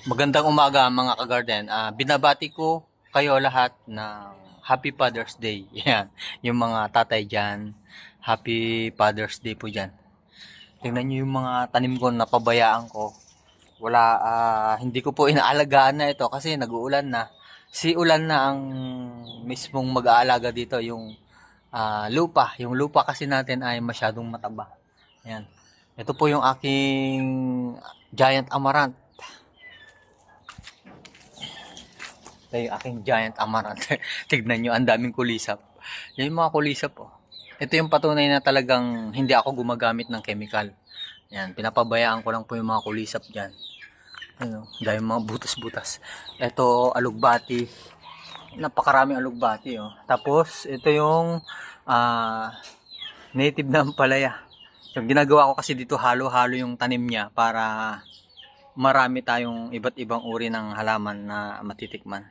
Magandang umaga mga ka-garden. Binabati ko kayo lahat ng Happy Father's Day. Yan, yung mga tatay dyan. Happy Father's Day po dyan. Tingnan nyo yung mga tanim ko na pabayaan ko. Hindi ko po inaalagaan na ito kasi nag-uulan na. Si ulan na ang mismong mag-aalaga dito, yung lupa. Yung lupa kasi natin ay masyadong mataba. Yan. Ito po yung aking giant amaranth. Ito yung aking giant amaranth. Tignan nyo, ang daming kulisap. Yan yung mga kulisap, oh. Ito yung patunay na talagang hindi ako gumagamit ng chemical. Yan, pinapabayaan ko lang po yung mga kulisap dyan. Ano, dahil mga butas-butas. Ito, alugbati. Napakaraming alugbati, oh. Tapos, ito yung native na ampalaya. Yung ginagawa ko kasi dito, halo-halo yung tanim niya para marami tayong iba't ibang uri ng halaman na matitikman.